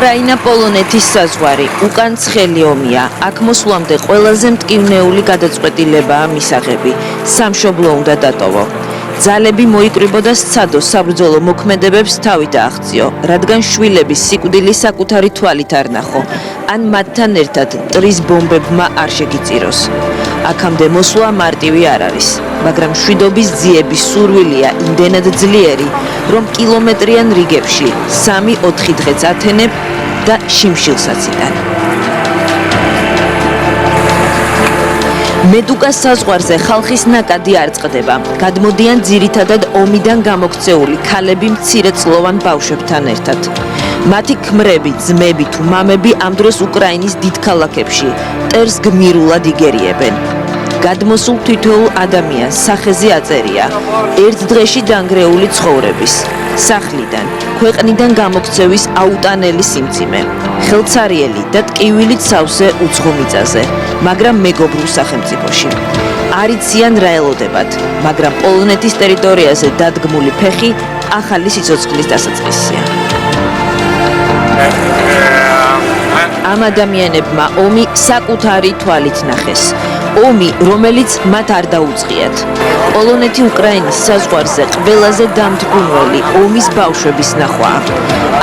უკრაინა პოლონეთის საზღვარი უკან ცხელი ომია. აქ მოსვლამდე ყველაზე მტკივნეული გადაწყვეტილებაა მისაღები. სამშობლო უნდა დატოვო. ძალები მოიკრიბოდა სცადო საბრძოლო მოქმედებებს თავი დააღწიო, რადგან შვილების სიკვდილი საკუთარი თვალით არ ნახო, ან მათთან ერთად მტრის ბომბებმა არ შეგიწიროს. აქამდე მოსვლა მარტივი არ არის, მაგრამ მშვიდობის ძიების სურვილია იმდენად ძლიერი, რომ კილომეტრიან რიგებში 3-4 დღეც ათენებ და შიმშილსაც იტან. მედუკას საზღვარზე ხალხის ნაკადი არ წყდება. გადმოდიან ძირითადად ომიდან გამოქცეული ქალები მცირეწლოვან ბავშვებთან ერთად. მათი ქმრები, ძმები თუ მამები ამ დროს უკრაინის დიდ ქალაქებში მტერს გმირულად იგერიებენ. გადმოსულ თითოეულ ადამიანს სახეზე აწერია ერთ დღეში დანგრეული ცხოვრების, სახლიდან, ქვეყნიდან გამოქცევის აუტანელი სიმძიმე, ხელცარიელი და ტკივილით სავსე უცხო მიწაზე, მაგრამ მეგობრულ სახელმწიფოში. არ იციან რა ელოდებათ, მაგრამ პოლონეთის ტერიტორიაზე დადგმული ფეხი ახალი სიცოცხლის დასაწყისია. ამ ადამიანებმა ომი საკუთარი თვალით ნახეს. ომი, რომელიც მათ არ დაუწყიათ. პოლონეთი უკრაინის საზღვარზე ყველაზე დამდგუნველი ომის ბავშვების ნახვაა.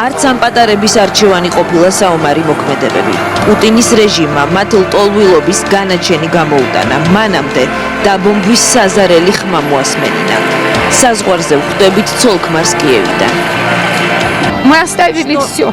არც ამ პატარების არჩევანი ყოფილა საომარი მოქმედებები. პუტინის რეჟიმმა მათ ლტოლვილობის განაჩენი გამოუტანა. მანამდე დაბომბვის საზარელი ხმა მოასმენინა. საზღვარზე ვხვდებით ცოლ-ქმარს კიევიდან. Мы оставили все.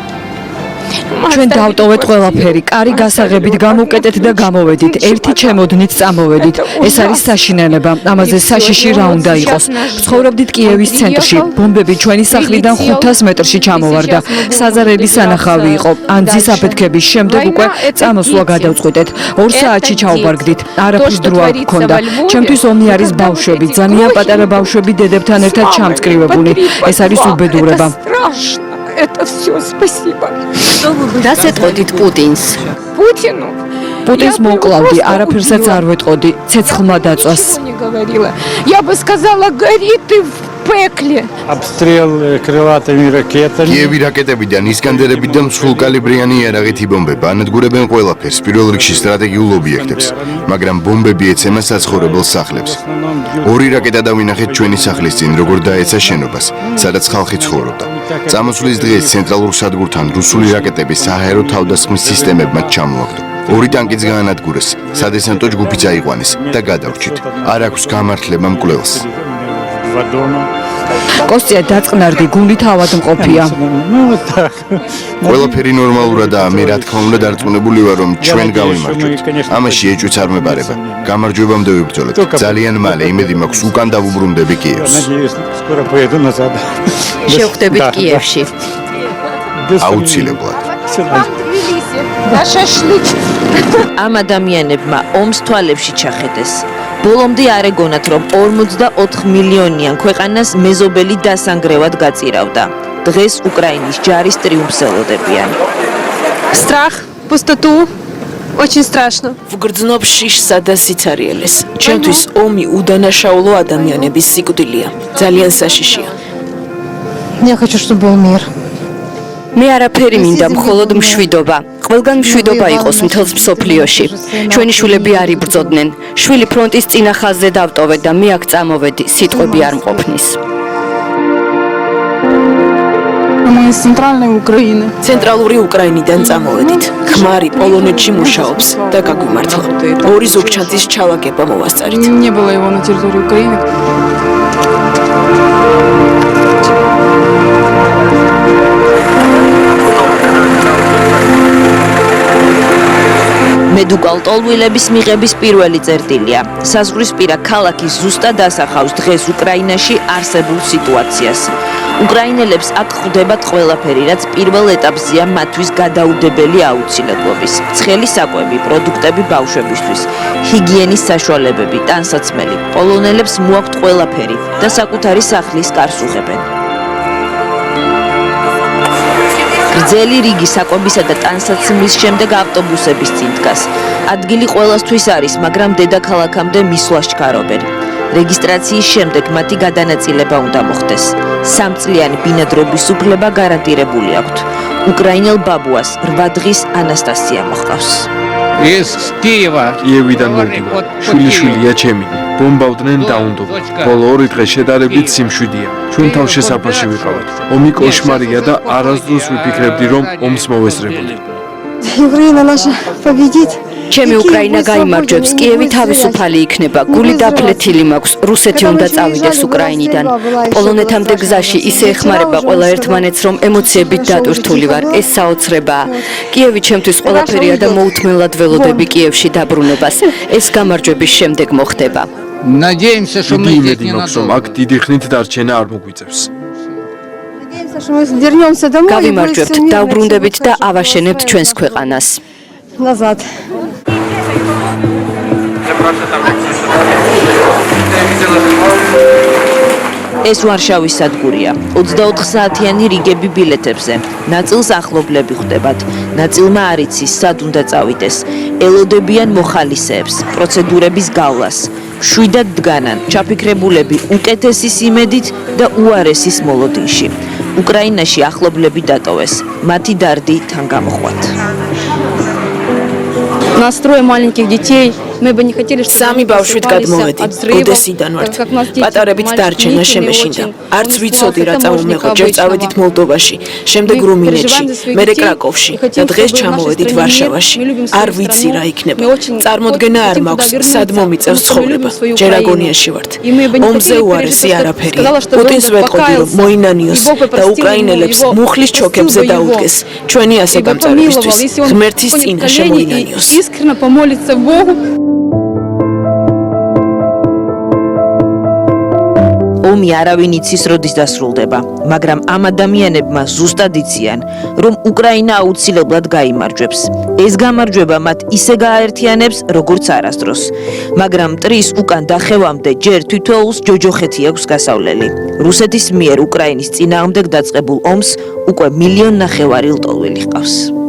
ჩვენ დავტოვეთ ყველაფერი, კარი გასაღებით გამოვკეტეთ და გამოვედით. ერთი ჩემოდნით წამოვედით. ეს არის საშინელება. ამაზე საშიში რა უნდა იყოს. ცხოვრობდით კიევის ცენტრში. ბომბები ჩვენი სახლიდან 500 მეტრში ჩამოვარდა. საზარელი სანახავი იყო. ანძის აფეთქების შემდეგ უკვე წამოსვლა გადავწყვიტეთ. 2 საათში ჩავბარგდით. არაფრის დრო არ გქონდა. ჩემთვის ომი არის ბავშვები, ძალიან პატარა ბავშვები დედებთან ერთად ჩამწკრივებული. ეს არის უბედურება. Это все, спасибо. დასეტყოდით პუტინს. Путину. პუტინს მოკლავდი, არაფერსაც არ ვეტყოდი, ცეცხლმა დაწვას. Не говорила. Я бы сказала, гори ты в пекле. Обстрел крылатыми ракетами. კიევი რაკეტებიდან, ისკანდერებიდან სრულკალიბრიანი იარაღითი ბომბება ანადგურებენ ყველაფერს, პირველ რიგში სტრატეგიულ ობიექტებს, მაგრამ ბომბები ეცემა საცხოვრებელ სახლებს. 2 რაკეტა დავინახეთ ჩვენი სახლის წინ, როგორ დაეცა შენობას, სადაც ხალხი ცხოვრობდა. წამოსვლის დღეს ცენტრალურ სადგურთან რუსული რაკეტების საჰაერო თავდასხმის სისტემებმა ჩამოაგდო. 2 ტანკიც გაანადგურეს, სადესანტო ჯგუფიც აიყვანეს და გადავრჩით. არ აქვს გამართლება მკვლელს. კოსტია დაწყნარდი, გუნდით ავადმყოფია. ყველაფერი ნორმალურადაა, მე რა თქმა უნდა დარწმუნებული ვარ, რომ ჩვენ გავიმარჯვებთ. ამაში ეჭვიც არ მეპარება. გამარჯვებამდე ვიბრძოლეთ. ძალიან მალე იმედი მაქვს უკან დავუბრუნდები კიევს. შევხვდებით კიევში. აუცილებლად. На шашлык. ამ ადამიანებმა ომს თვალებში ჩახედეს. ბოლომდე არ ეგონათ, რომ 44 მილიონიან ქვეყანას მეზობელი დასანგრევად გაწირავდა. დღეს უკრაინის ჯარის ტრიუმფს ელოდებიან. Страх, пустоту, очень страшно. ვგრძნობ შიშსა და სიცარიელეს. ჩემთვის ომი უდანაშაულო ადამიანების სიკვდილია. ძალიან საშიშია. Я хочу, чтобы был мир. მე არაფერი მინდა, მხოლოდ მშვიდობა. ყველგან მშვიდობა იყოს მთელს მსოფლიოში. ჩვენი შვილები არ იბრძოდნენ. შვილი ფრონტის წინა ხაზზე დავტოვეთ და მე აქ წამოვედი, სიტყვები არ მყოფნის. Мы из центральной Украины. ცენტრალური უკრაინიდან წამოვედით. ქმარი პოლონეთში მუშაობს და გაგვიმართლა. 2 ზოგჩანთის ჩალაგება მოვასწარით. Не было его на территории Украины. მედუკალ ტოლვილების მიღების პირველი წერტილია. საზღვრისპირა ქალაქი ზუსტად ასახავს დღეს უკრაინაში არსებულ სიტუაციას. უკრაინელებს აქ ხვდებათ ყველაფერი, რაც პირველ ეტაპზეა მათთვის გადაუდებელი აუცილებლობის. ცხელი საკვები, პროდუქტები ბავშვებისთვის, ჰიგიენის საშუალებები, ტანსაცმელი. პოლონელებს მოაქვთ ყველაფერი და საკუთარი სახლის კარს უღებენ. გრძელი რიგი საკვებისა და ტანსაცმლის შემდეგ ავტობუსების წინ დგას. ადგილი ყველასთვის არის, მაგრამ დედაქალაქამდე მისვლას ჩქარობენ. რეგისტრაციის შემდეგ მათი გადანაწილება უნდა მოხდეს. 3-წლიანი ბინადრობის უფლება გარანტირებული აქვთ. უკრაინელ ბაბუას 8 დღის ანასტასია მოჰყავს. ეს კიევიდან მოვიდა. შვილიშვილია ჩემი. ბომბავდნენ დაუნდობა. ბოლო 2 დღე შედარებით სიმშვიდეა. ჩვენ თავშესაფარში ვიყავით. ომი კოშმარია და არასდროს ვიფიქრებდი რომ ომს მოვესწრებოდი. Ukraina naša победит. ჩემი უკრაინა გაიმარჯვებს, კიევი თავისუფალი იქნება, გული დაფლეთილი მაქვს, რუსეთი უნდა წავიდეს უკრაინიდან. პოლონეთამდე გზაში ისე ეხმარება ყველა ერთმანეთს, რომ ემოციებით დატვირთული ვარ, ეს საოცრებაა. კიევი ჩემთვის ყველაფერია და მოუთმენლად ველოდები კიევში დაბრუნებას. ეს გამარჯვების შემდეგ მოხდება. Надеемся, что мы имеди მაქვს რომ აქ დიდი ხნით დარჩენა არ მოგვიწევს. Надеемся, что мы вернемся домой. გავიმარჯვებთ, დავბრუნდებით და ავაშენებთ ჩვენს ქვეყანას. Назад. ეს ვარშავის სადგურია. 24 საათიანი რიგები ბილეთებზე. ნაწილს ახლობლები ხვდებათ. ნაწილმა არ იცის, სად უნდა წავიდეს. ელოდებიან მოხალისეებს, პროცედურების გავლას. შვიდად დგანან, ჩაფიქრებულები უკეთესის იმედით და უარესის მოლოდინში. უკრაინაში ახლობლები დატოვეს. მათი დარდი თან გამოხვათ. Настрой маленьких детей. Мы бы не хотели, чтобы სამი ბავშვით გადმოვედით. გოდესიდან ვართ. პატარებით დარჩენა შემეშინდა. არც ვიცოდი რა წამომეღო. ჯერ წავედით მოლდოვაში, შემდეგ რუმინეთში, მერე კრაკოვში და დღეს ჩამოვედით ვარშავაში. არ ვიცი რა იქნება. წარმოდგენა არ მაქვს, სად მომიწევს ცხოვრება. ჯერ აგონიაში ვართ. ომზე უარესი არაფერია. პუტინს ვეტყოდი რომ მოინანიოს და უკრაინელებს მუხლის ჩოქებზე დაუდგეს. ჩვენი ასე გამწარებისთვის ღმერთის წინაშე მოინანიოს. Искренне помолиться Богу. ომი არავინ იცის როდის დასრულდება, მაგრამ ამ ადამიანებმა ზუსტად იციან, რომ უკრაინა აუცილებლად გაიმარჯვებს. ეს გამარჯვება მათ ისე გააერთიანებს, როგორც არასდროს. მაგრამ მტრის უკან დახევამდე ჯერ თითოეულს ჯოჯოხეთი აქვს გასავლელი. რუსეთის მიერ უკრაინის წინააღმდეგ დაწყებულ ომს უკვე 1,5 მილიონი ლტოლვილი ჰყავს.